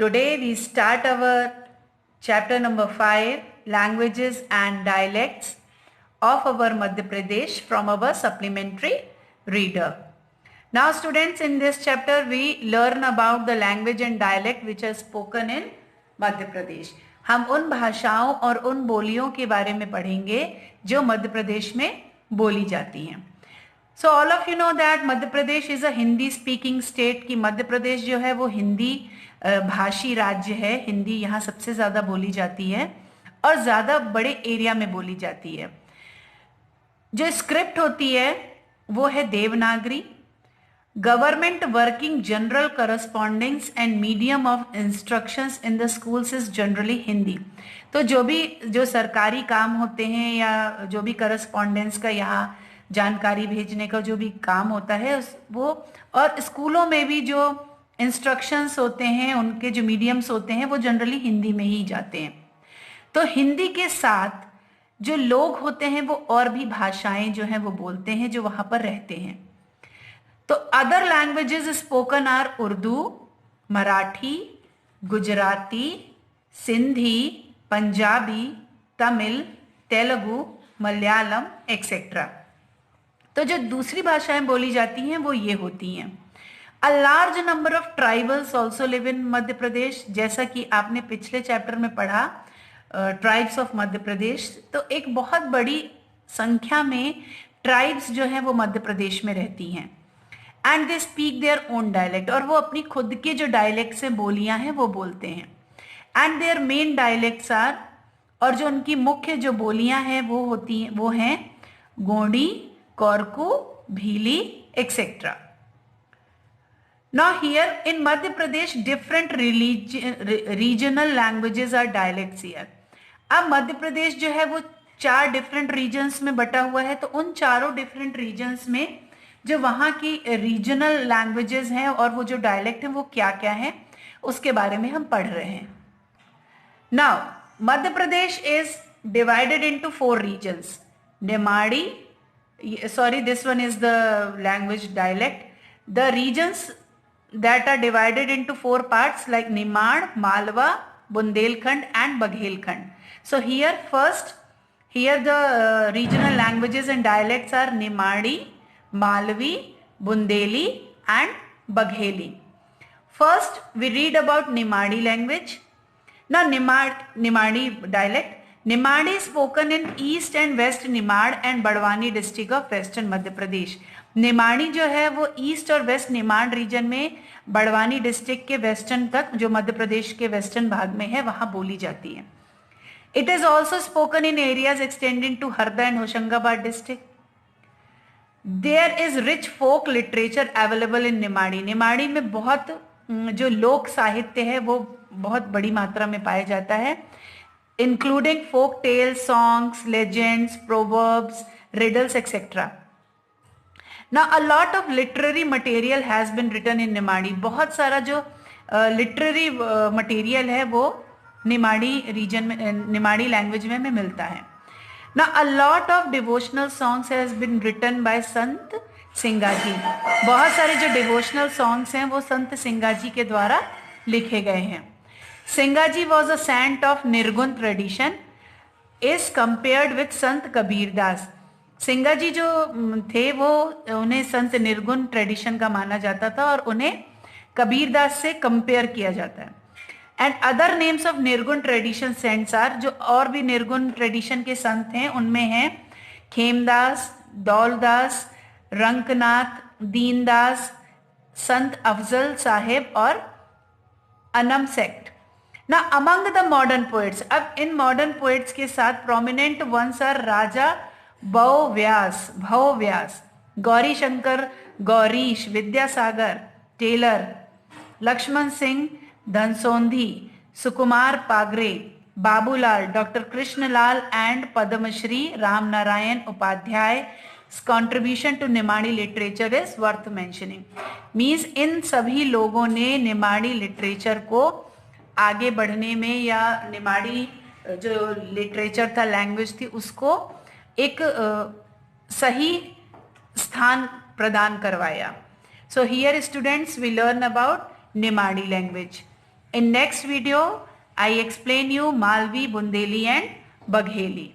Today we start our chapter number 5, Languages and Dialects of our Madhya Pradesh from our supplementary reader. Now students, in this chapter we learn about the language and dialect which are spoken in Madhya Pradesh. हम उन भाषाओं और उन बोलियों के बारे में पढ़ेंगे जो मध्य प्रदेश में बोली जाती हैं. So all of you know that Madhya Pradesh is a Hindi speaking state. कि मध्य प्रदेश जो है वो हिंदी भाषी राज्य है. हिंदी यहाँ सबसे ज़्यादा बोली जाती है और ज़्यादा बड़े एरिया में बोली जाती है. जो स्क्रिप्ट होती है वो है Devanagari. Government working general correspondence and medium of instructions in the schools is generally Hindi. तो जो सरकारी काम होते हैं या जो भी करस्पॉन्डेंस का यहाँ जानकारी भेजने का जो भी काम होता है वो, और स्कूलों में भी जो इंस्ट्रक्शंस होते हैं उनके जो मीडियम्स होते हैं वो जनरली हिंदी में ही जाते हैं. तो हिंदी के साथ जो लोग होते हैं वो और भी भाषाएं जो हैं वो बोलते हैं जो वहां पर रहते हैं. तो other languages spoken are Urdu, Marathi, Gujarati, Sindhi, Punjabi, Tamil, Telugu, Malayalam etcetera. तो जो दूसरी भाषाएं बोली जाती हैं वो ये होती हैं. A large number of tribals also live in Madhya Pradesh. जैसा कि आपने पिछले चैप्टर में पढ़ा ट्राइब्स ऑफ मध्य प्रदेश, तो एक बहुत बड़ी संख्या में ट्राइब्स जो हैं वो मध्य प्रदेश में रहती हैं. And they speak their own dialect, और वो अपनी खुद के जो डायलेक्ट से बोलियां हैं वो बोलते हैं. And their main dialects are, और जो उनकी मुख्य जो बोलियां हैं वो होती हैं वो हैं गोंडी, कोरकू, भीली etcetera. Now here in Madhya Pradesh different regional languages are dialects here. अब मध्य प्रदेश जो है वो 4 डिफरेंट रीजन्स में बटा हुआ है. तो उन चारों डिफरेंट रीजन्स में जो वहाँ की रीजनल लैंग्वेजेस हैं और वो जो डायलेक्ट हैं वो क्या क्या हैं उसके बारे में हम पढ़ रहे हैं. Now Madhya Pradesh is divided into 4 regions. Nimadi, sorry, this one is the language dialect. The regions that are divided into 4 parts like Nimad, Malwa, Bundelkhand and Baghelkhand. So here the regional languages and dialects are Nimadi, Malvi, Bundeli and Bagheli. First we read about Nimadi language. Now Nimadi dialect. Nimadi is spoken in east and west Nimad and Badwani district of western Madhya Pradesh. Nimadi जो है वो east और waste Nimar reason में Barwani district के western तक जो मध्य प्रदेश के western भाग में है वहां बोली जाती है. It is also spoken in areas extending to Harda and Hoshangabad district. There is rich folk literature available in Nimadi. Nimadi में बहुत जो लोक साहित्य है वो बहुत बड़ी मात्रा में पाया जाता है, including folk tales, songs, legends, proverbs, riddles etcetera. Now a lot of literary material has been written in Nimadi. बहुत सारा जो लिटरेरी मटेरियल है वो निमाड़ी रीजन में, निमाड़ी लैंग्वेज में मिलता है. Now a lot of devotional songs has been written by संत सिंगाजी. बहुत सारे जो डिवोशनल सॉन्ग्स हैं वो संत सिंगाजी के द्वारा लिखे गए हैं. Singaji was a saint of Nirgun tradition is compared with Sant Kabirdas. Singaji जो थे वो उन्हें संत निर्गुण ट्रेडिशन का माना जाता था और उन्हें कबीरदास से कंपेयर किया जाता है. And other names of Nirgun tradition cents are, जो और भी निर्गुण ट्रेडिशन के संत हैं उनमें हैं खेमदास, दौलदास, रंकनाथ, दीनदास, संत अफजल साहेब और अनम सेक्ट. ना अमंग द मॉडर्न पोएट्स, अब इन मॉडर्न पोएट्स के साथ prominent once are Raja Bhav Vyas, Gauri Shankar Gaurish, Vidyasagar Telar, Laxman Singh Dhansondhi, Sukumar Pagare, Babulal, doctor Krishnalal and Padmashri Ram Narayan Upadhyay. Contribution to Nimadi literature is worth mentioning. Means इन सभी लोगों ने निमाड़ी लिटरेचर को आगे बढ़ने में या निमाड़ी जो लिटरेचर था, लैंग्वेज थी, उसको एक सही स्थान प्रदान करवाया. So here students we learn about Nimadi language. In next video, I explain you Malvi, Bundeli and Bagheli.